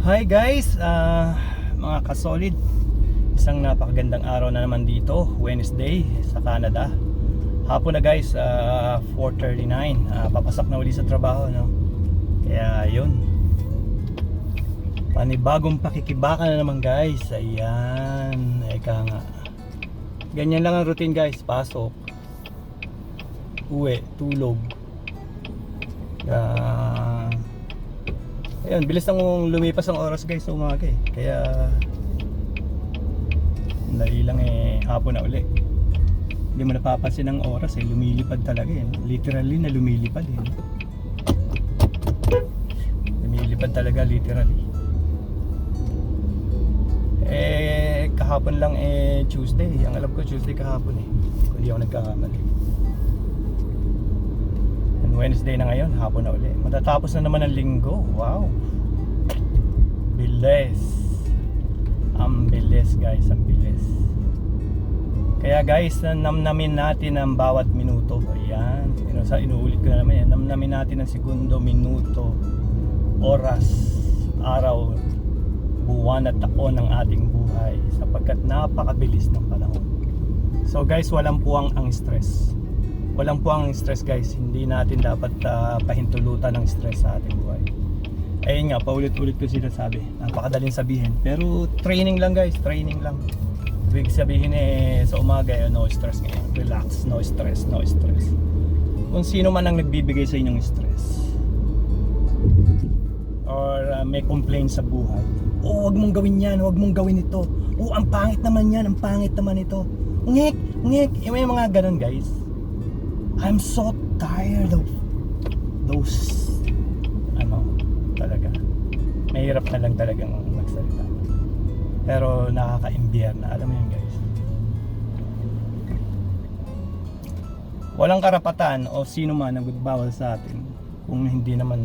Hi guys, mga kasolid. Isang napakagandang araw na naman dito, Wednesday sa Canada. Hapon na guys, 4:39. Papasak na uli sa trabaho, no? Kaya yun. Panibagong pakikibaka na naman guys. Ayan, eka nga. Ganyan lang ang routine guys, pasok, uwi, tulog. Ayun, bilis nang lumipas ang oras guys sa umaga eh. Kaya dali lang hapon na uli. Hindi mo napapansin ang oras lumilipad talaga eh. Literally na lumilipad eh. Lumilipad talaga literally. Kahapon lang Tuesday. Ang alam ko Tuesday kahapon eh. Kung di ako nagkakamali. Wednesday na ngayon, hapon na uli. Matatapos na naman ang linggo. Wow. Bilis. Ang bilis guys, ang bilis. Kaya guys, namnamin natin ang bawat minuto. Ayan. Inuulit ko na naman yan. Namnamin natin ang segundo, minuto, oras, araw, buwan at taon ng ating buhay. Sapagkat napakabilis ng panahon. So guys, walang puwang ang stress. Walang po ang stress guys. Hindi natin dapat pahintulutan ng stress sa ating buhay. Ayun nga, paulit-ulit ko sinasabi. Napakadaling sabihin. Pero training lang guys, training lang. Ibig sabihin sa umaga no stress ngayon. Relax, no stress, no stress. Kung sino man ang nagbibigay sa inyong stress or may complaint sa buhay. Wag mong gawin yan, wag mong gawin ito. Ang pangit naman yan, ang pangit naman ito. Ngek, ngek. May mga ganun guys. I'm so tired of those talaga. Mahirap na lang talagang magsalita. Pero nakaka-imbiyer na. Alam mo yun guys. Walang karapatan o sino man ang magbawal sa atin kung hindi naman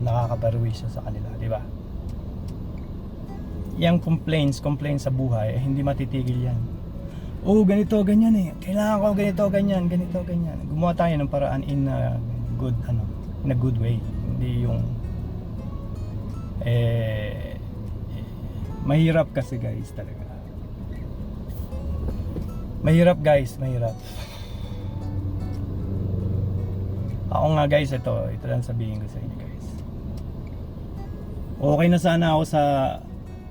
nakakaperwisyo sa kanila, di ba? Yang complaints sa buhay hindi matitigil yan. Ganito, ganyan kailangan ko ganito, ganyan, ganito, ganyan. Gumawa tayo ng paraan in a good way. Hindi yung mahirap kasi guys talaga. Mahirap guys, mahirap. Ako nga guys, ito lang sabihin ko sa inyo guys. Okay na sana ako sa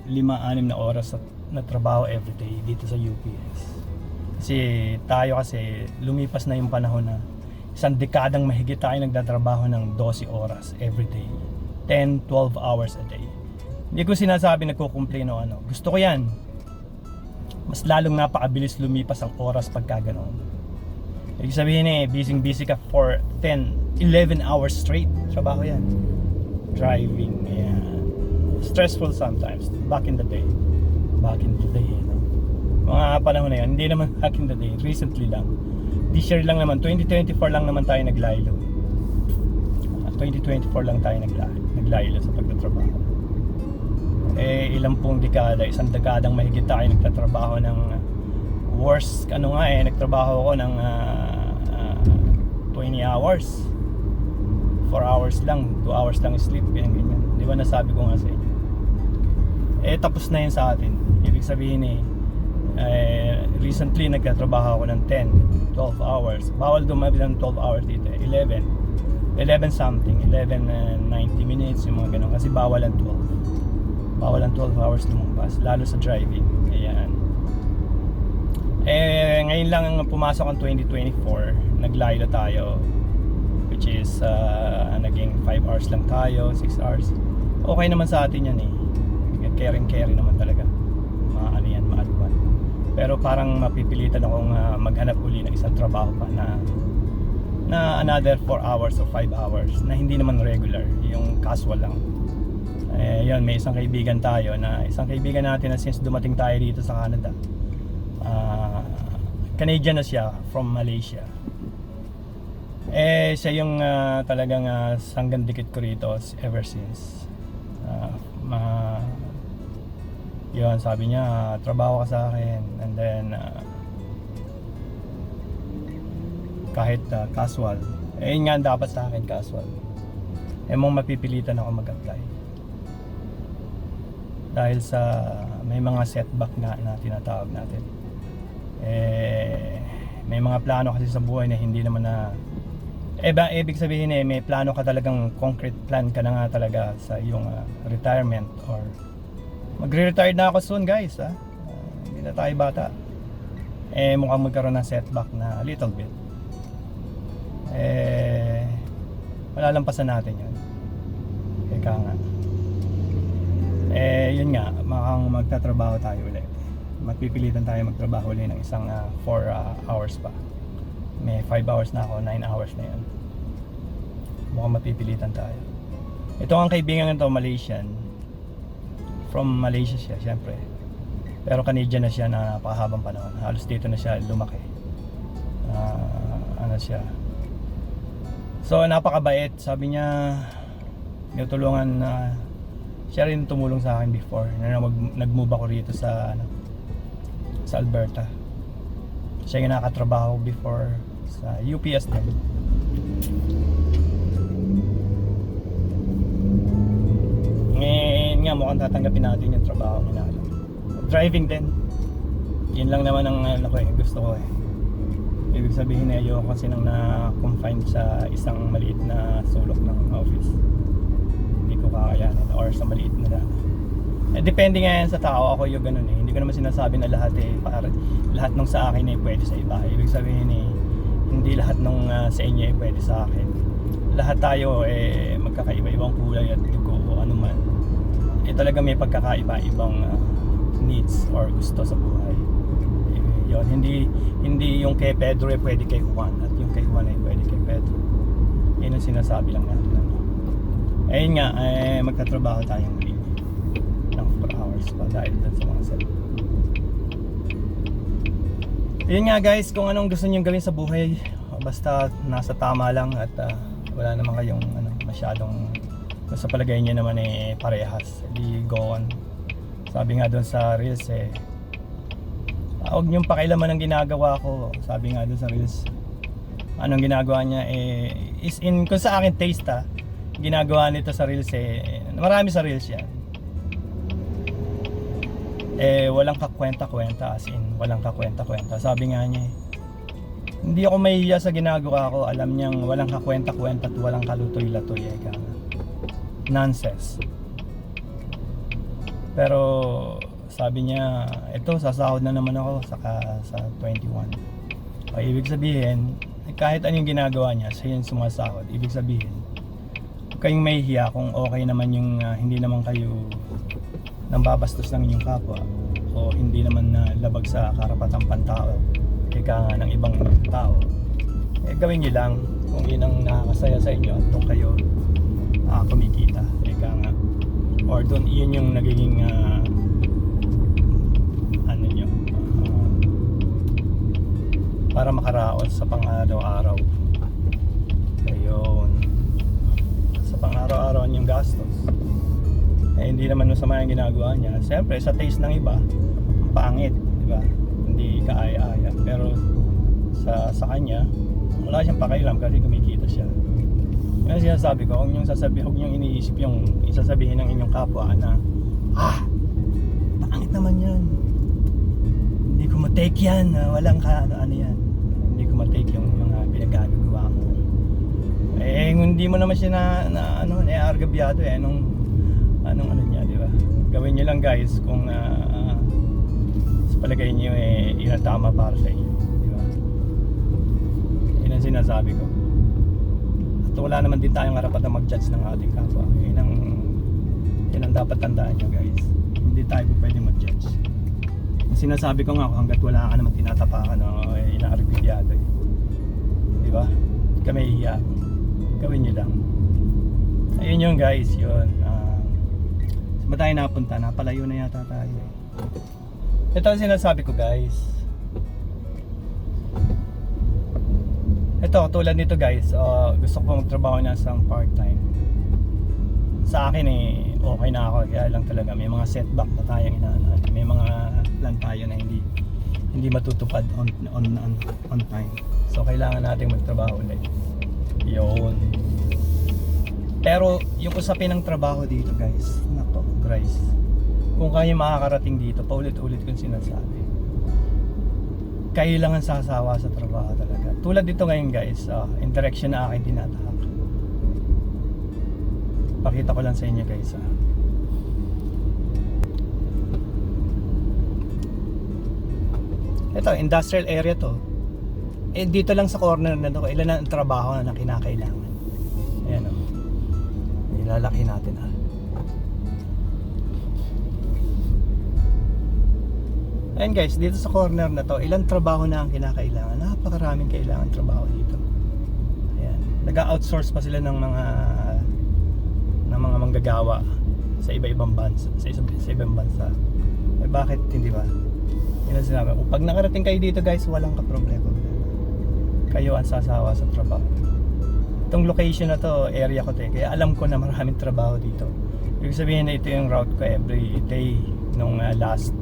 5-6 na oras na trabaho everyday dito sa UPS. Kasi tayo lumipas na yung panahon na isang dekadang mahigit tayo nagtatrabaho ng 12 oras everyday, 10-12 hours a day. Hindi ko sinasabi nagko-complain o ano. Gusto ko yan. Mas lalong napakabilis lumipas ang oras pagka ganoon. Ibig sabihin busy ka for 10-11 hours straight. Trabaho yan. Driving, ayan. Stressful sometimes. Back in the day, mga panahon na yun, hindi naman back in the day, recently lang. This year lang naman, 2024 lang naman tayo naglaylo. 2024 lang tayo naglaylo sa pagtatrabaho. Ilang pong dekada, isang dekadang mahigit tayo nagtatrabaho ng worst, nagtrabaho ako ng 20 hours. 4 hours lang, 2 hours lang sleep, ganyan. Di ba nasabi ko nga sa inyo? Tapos na yun sa atin. Ibig sabihin recently nagtatrabaho ako ng 10-12 hours. Bawal dumabi ng 12 hours dito 11 something, 11 90 minutes yung mga ganun. Kasi bawal ang 12 hours lumabas, lalo sa driving. Ayan. Ngayon lang pumasok ang 2024, naglaylo tayo, which is naging 5 hours lang tayo, 6 hours. Okay naman sa atin yan caring naman talaga. Maaluan. Pero parang mapipilitan akong maghanap uli ng isang trabaho pa na another 4 hours or 5 hours na hindi naman regular, yung casual lang. Yun, may isang kaibigan natin na since dumating tayo dito sa Canada, Canadian na siya, from Malaysia. Siya yung talagang sanggang dikit ko rito ever since. Yun, sabi niya, trabaho ka sa akin, and then kahit casual, yun nga dapat sa akin, casual. Mong mapipilitan ako mag-apply. dahil sa may mga setback na tinatawag natin. May mga plano kasi sa buhay na hindi naman na ibig sabihin may plano ka talagang concrete plan ka na nga talaga sa iyong retirement or magre-retire na ako soon guys hindi na tayo bata. Mukhang magkaroon ng setback na a little bit. Malalampasan natin yun. Ika nga. Yun nga, mukhang magtatrabaho tayo ulit. Magpipilitan tayo magtrabaho ulit ng isang 4 hours pa. May 5 hours na ako, 9 hours na yan. Mukhang mapipilitan tayo. Ito ang kaibigan nito, Malaysian. From Malaysia siya, syempre. Pero Canadian na siya na napakahabang panahon. Halos dito na siya lumaki. Ano siya. So napakabait. Sabi niya, tinutulungan na siya rin tumulong sa akin before. Nag-move ako rito sa Alberta. Siya yung nakatrabaho before sa UPS din. Ngayon nga mukhang tatanggapin natin yung trabaho niya. Driving din. Yun lang naman ang gusto ko Ibig sabihin ayoko kasi nang na-confine sa isang maliit na sulok ng office. Hindi ko kakayanin or sa maliit na depende nga yan sa tao. Ako yung ganun Hindi ko naman sinasabi na lahat lahat nung sa akin pwede sa iba. Ibig sabihin hindi lahat nung sa inyo pwede sa akin. Lahat tayo magkakaiba-ibang kulay at dugo o ano man. Talaga may pagkakaiba-ibang needs or gusto sa buhay. Yun, hindi yung kay Pedro pwede kay Juan at yung kay Juan pwede kay Pedro. Yun ang sinasabi lang natin. Ayun nga, magtatrabaho tayong muli ng 4 hours pa dahil dun sa mga set. Yun nga guys, kung anong gusto niyo gawin sa buhay, basta nasa tama lang at wala naman kayong masyadong sa palagay niyo naman parehas. Di go on. Sabi nga doon sa Reels huwag niyong pakialaman ang ginagawa ko. Sabi nga doon sa Reels, anong ginagawa niya is in kung sa akin taste ginagawa nito sa Reels marami sa Reels yan. Walang kakwenta-kwenta, as in walang kakwenta-kwenta. Sabi nga niya hindi ako mahihiya sa ginagawa ko. Alam niyang walang kakwenta-kwenta at walang kalutoy-latoy nonsense. Pero sabi niya, ito sasahod na naman ako sa 21. Ibig sabihin, kahit anong ginagawa niya, siya yung sumasahod. Ibig sabihin, huwag kayong mahihiya kung okay naman yung hindi naman kayo nang babastos ng inyong kapwa o hindi naman na labag sa karapatang pantao ika ng ibang tao. Gawin niyo lang kung yun ang nakakasaya sa inyo at doon kayo kumikita ika nga or doon yun yung nagiging para makaraos sa pang-araw-araw. Ayun. Sa pang-araw-araw yung gastos. Hindi naman masama yung ginagawa niya. Siyempre sa taste ng iba, pangit, di ba? Hindi kaaya-aya. Pero sa kanya, wala siyang pakialam kasi kumikita siya. Yung sinasabi ko, huwag niyong iniisip yung isasabihin ng inyong kapwa na pangit naman yan. Hindi ko ma-take yan. Walang ano yan. Hindi ko ma-take yung mga pinagagawa mo. Hindi mo naman siya argabyado anong ano niya, di ba? Gawin niyo lang guys kung sa palagay niyo yun ang tama para sa inyo, di ba? Yun ang sinasabi ko. At wala naman din tayong karapatan mag-judge ng ating kapwa. Yun ang dapat tandaan niyo guys. Hindi tayo pwede mag-judge. Ang sinasabi ko nga, hanggat wala ka naman tinatapakan o inaargabyado di ba? Hindi ka mahihiya. Gawin niyo lang. Ayun yun guys, yun. Saan ba tayo napunta? Napalayo na yata tayo. Ito ang sinasabi ko guys. Ito, tulad nito guys, gusto ko magtrabaho na sa part-time. Sa akin okay na ako. Kaya lang talaga may mga setback na tayong inaano. May mga plan tayo na hindi matutupad on time. So kailangan nating magtrabaho ulit. Yun. Pero yung usapin ng trabaho dito guys, nako guys, kung kayo makakarating dito, paulit-ulit kong sinasabi, kailangan sasawa sa trabaho talaga. Tulad dito ngayon guys, in direction na akin tinatahak. Pakita ko lang sa inyo guys. Ito, industrial area to. Dito lang sa corner na to, ilan ang trabaho na kinakailangan. Ayan o. Ilalaki natin Ayan guys, dito sa corner na to, ilang trabaho na ang kinakailangan. Napakaraming kailangan trabaho dito. Ayan. Nag-outsource pa sila ng mga manggagawa sa iba-ibang bansa, sa ibang bansa. Bakit hindi ba? Yan ang sinabi ko. Pag nakarating kayo dito guys, walang ka-problema. Kayo ang sasawa sa trabaho. Itong location na to, area ko to kaya alam ko na maraming trabaho dito. Ibig sabihin na ito yung route ko every day nung last,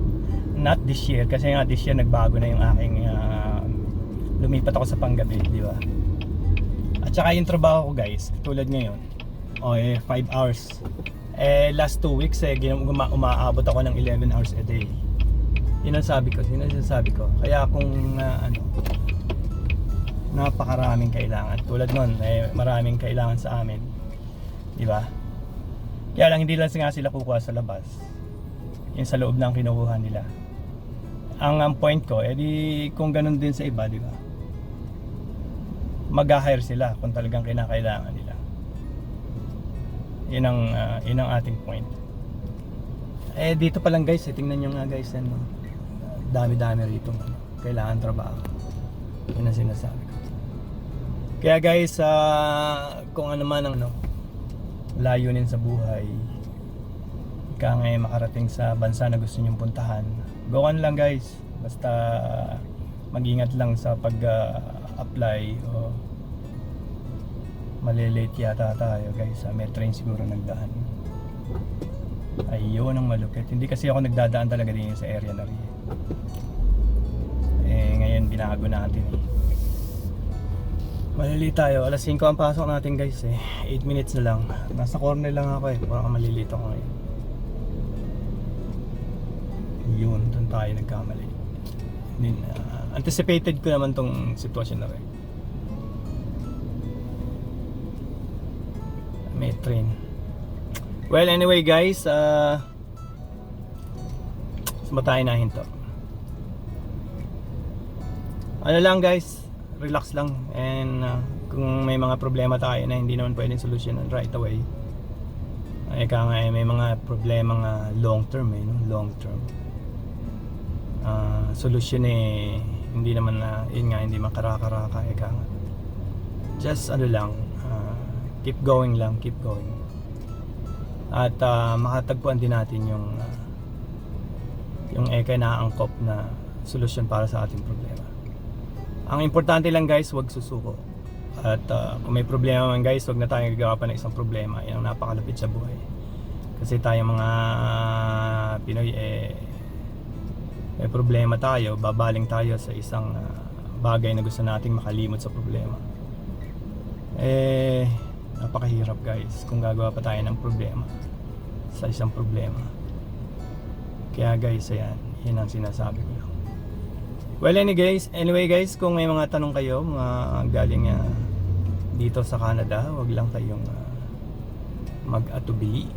not this year, kasi nga this year nagbago na yung aking lumipat ako sa panggabi, di ba? At saka yung trabaho ko guys, tulad ngayon, 5 hours. Last 2 weeks umaabot ako ng 11 hours a day. Yun ang sabi ko, kaya kung napakaraming kailangan. Tulad nun, maraming kailangan sa amin, di ba? Kaya lang hindi lang nga sila kukuha sa labas, yung sa loob ng kinukuha nila. Ang point ko, di kung ganun din sa iba, di ba? Mag-hire sila kung talagang kinakailangan nila. Yun ang ating point. Dito pa lang guys, tingnan nyo nga guys, dami-dami rito kailangan trabaho. Yun ang sinasabi ko. Kaya guys, kung ano man ang layunin sa buhay, ika nga makarating sa bansa na gusto nyong puntahan, go on lang guys. Basta mag-ingat lang sa pag-apply o malilate yata tayo guys. May train siguro nagdaan. Ayun ang malupit. Hindi kasi ako nagdadaan talaga din sa area na rin. Ngayon binago natin malilate tayo. Alas 5 ang pasok natin guys 8 minutes na lang. Nasa corner lang ako parang malilate ako ngayon. Yun, doon tayo nagkamali. Anticipated ko naman tong sitwasyon na rin. May train. Well anyway guys, sumatayin nahin to. Ano lang guys, relax lang. And kung may mga problema tayo na hindi naman pwedeng solusyonan right away, may mga problema nga long term long term. Solusyon hindi naman yun nga, hindi makaraka-raka just keep going lang, keep going. At makatagpuan din natin yung naangkop na solusyon para sa ating problema. Ang importante lang guys, huwag susuko. At kung may problema man guys, huwag na tayong gagawa pa ng isang problema. Yan ang napakalapit sa buhay. Kasi tayo mga Pinoy may problema tayo, babaling tayo sa isang bagay na gusto nating makalimot sa problema. Napakahirap guys kung gagawa pa tayo ng problema sa isang problema. Kaya guys, yan ang sinasabi ko lang. Well anyway guys, kung may mga tanong kayo, mga galing dito sa Canada, wag lang kayong mag-atubili.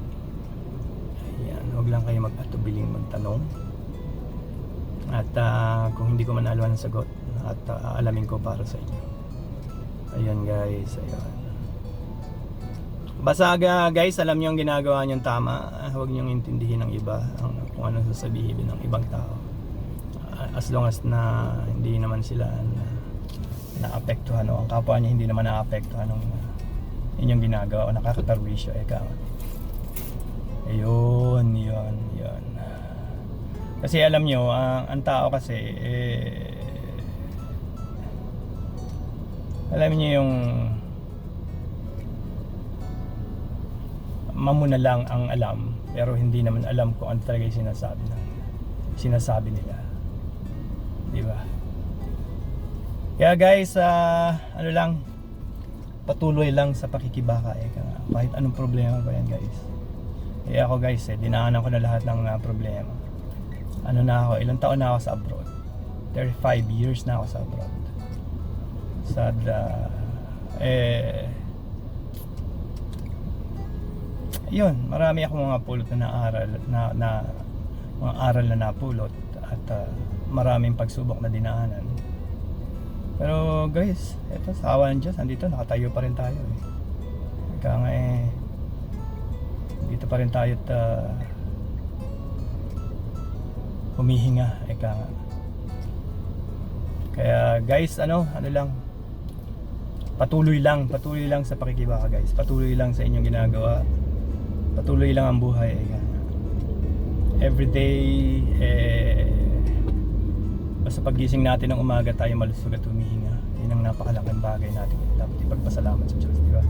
Ayan, wag lang kayong mag-atubiling magtanong. At kung hindi ko manaluan ng sagot, at alamin ko para sa inyo. Ayun guys, ayun. Basta guys, alam niyo ang ginagawa niyong tama. Huwag niyong intindihin ng iba kung ano sasabihin ng ibang tao. As long as na hindi naman sila naapektuhan o ang kapwa niya hindi naman naapektuhan ng inyong ginagawa o nakakatarwisyo ayun. Kasi alam nyo, ang tao kasi alam niyo yung mamuna lang ang alam, pero hindi naman alam kung ano talaga yung sinasabi nila, di ba? Kaya guys, ano lang, patuloy lang sa pakikibaka kahit anong problema pa yan guys. Kaya ako guys, dinaanan ko na lahat ng problema. Ano na ako, ilang taon na ako sa abroad. 35 years na ako sa abroad. Sad, yun, marami akong mga pulot na naaral, mga aral na napulot at maraming pagsubok na dinaanan. Pero guys, eto sa awa ng Diyos, andito nakatayo pa rin tayo eh. Kaya nga dito pa rin tayo at humihinga, eka nga. Kaya guys, ano lang, patuloy lang sa pakikibaka guys, patuloy lang sa inyong ginagawa, patuloy lang ang buhay, eka nga. Everyday, basta pagising natin ng umaga tayo malusog at humihinga, yun ang napakalaking bagay natin, dapat ipagpasalamat sa Diyos, di ba?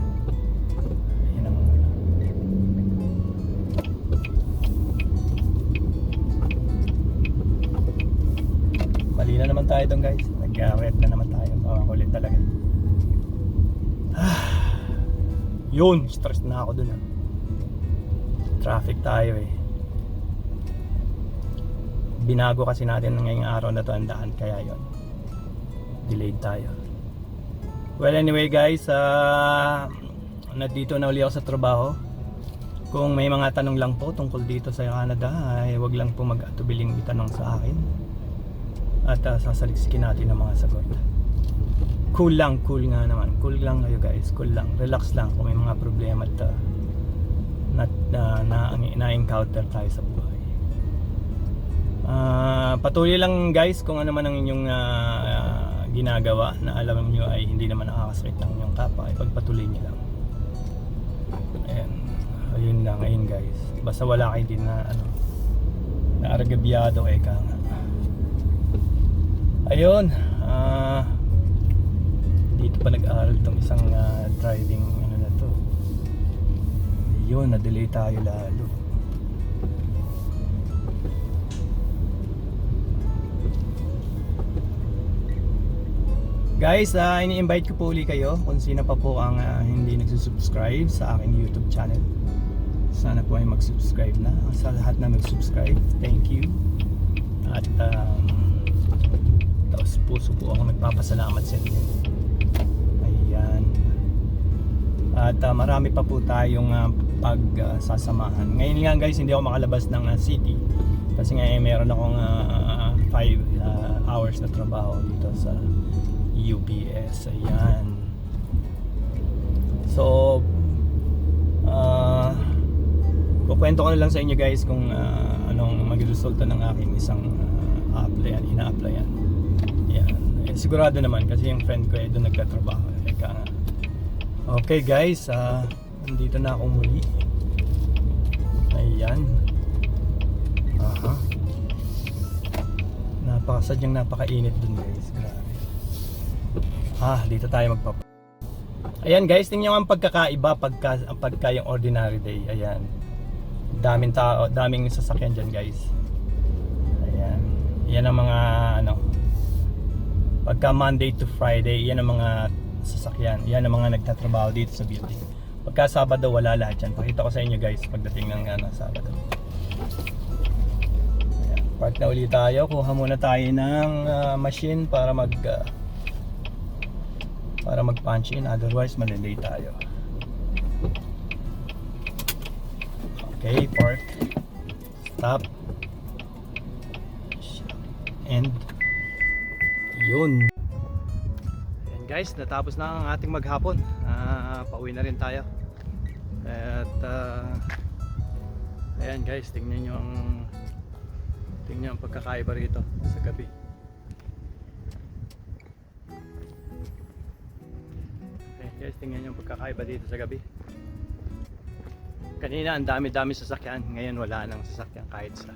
Yun ang mali na naman tayo doon guys, nag-red na naman tayo, makakulit talaga. Yun, stress na ako doon. Traffic tayo eh. Binago kasi natin ngayong araw na to ang daan, kaya yon, delayed tayo. Well anyway guys, nandito na uli ako sa trabaho. Kung may mga tanong lang po tungkol dito sa Canada, ay wag lang po mag-atubiling itanong sa akin at sasaliksikin natin ang mga sagot. Cool nga naman, cool lang kayo guys, cool lang, relax lang kung may mga problema at na-encounter tayo sa buhay. Patuloy lang guys kung ano man ang inyong ginagawa na alam nyo ay hindi naman nakakasakit ng inyong kapwa, ay pagpatuloy nyo lang. Ayun lang, ayun guys, basta wala kayo din na naaragabyado ka nga. Ayun, dito pa nag-aaral itong isang driving na to. Ayun, na-delay tayo lalo. Guys, ini-invite ko po uli kayo kung sino pa po ang hindi nagsusubscribe sa aking YouTube channel. Sana po ay mag-subscribe na. Sa lahat na mag-subscribe, thank you. At taos puso po ako nagpapasalamat sa inyo. Ayan. At marami pa po tayong pagsasamahan. Ngayon nga guys, hindi ako makalabas ng city. Kasi nga meron akong 5 hours na trabaho dito sa UPS. Ayan. So kukwento ko na lang sa inyo guys kung anong magresulta ng aking isang ina-applyan. Ayan. Sigurado naman kasi yung friend ko doon nagtatrabaho. Okay guys, nandito na ako muli. Ayan. Napakainit dun guys. Grabe. Dito tayo Ayan guys, tingnan nyo ang pagkakaiba pagka yung ordinary day. Ayan. Daming tao, daming sasakyan dyan guys. Ayan. Yan ang mga pagka Monday to Friday, yan ang mga sasakyan. Yan ang mga nagtatrabaho dito sa building. Pagka Sabado, wala lahat yan. Pakita ko sa inyo guys pagdating ng Sabado. Ayan. Park na ulit tayo. Kuha muna tayo ng machine para mag-punch in, otherwise malilay tayo. Okay, park, stop, and yun. Ayan guys, natapos na ang ating maghapon. Pauwi na rin tayo. At ayan guys, tingnan nyo ang pagkakaiba rito sa gabi. Guys, tingnan nyo ang pagkakaiba dito sa gabi. Kanina ang dami-dami sasakyan, ngayon wala nang sasakyan kahit sa.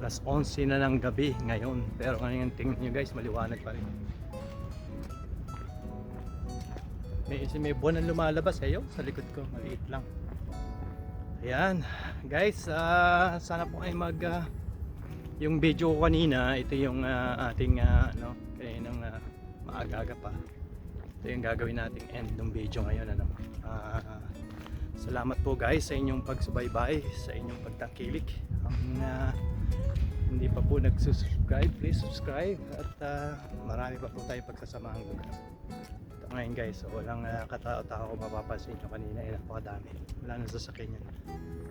Alas 11 na ng gabi ngayon, pero ngayon tingnan nyo guys, maliwanag pa rin. May buwan na lumalabas sa likod ko, maliit lang. Ayan, guys, sana po ay yung video ko kanina, ito yung ating kaninang maaga-aga pa. ito yung gagawin nating end ng video ngayon, ano. Salamat po guys sa inyong pagsubaybay, sa inyong pagtangkilik. Ang hindi pa po nagsusubscribe, please subscribe. At marami pa po tayo pagsasamahan lugar. Ito ngayon guys, so walang katao-tao kung mapapansin nyo kanina, napakadami. Wala nang sasakyan yan.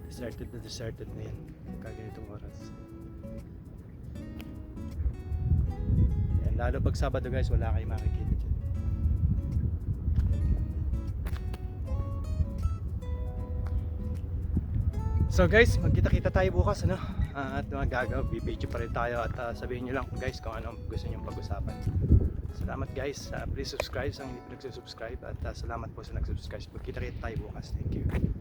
Deserted na yan kaganitong oras. Yan, lalo pag Sabado guys, wala kayong makikita dyan. So guys, magkita-kita tayo bukas, ano? At bibidyo pa rin tayo at sabihin nyo lang guys kung anong gusto nyo pag-usapan. Salamat guys, please subscribe sa hindi pa nagsusubscribe at salamat po sa nagsubscribe. Magkita-kita tayo bukas. Thank you.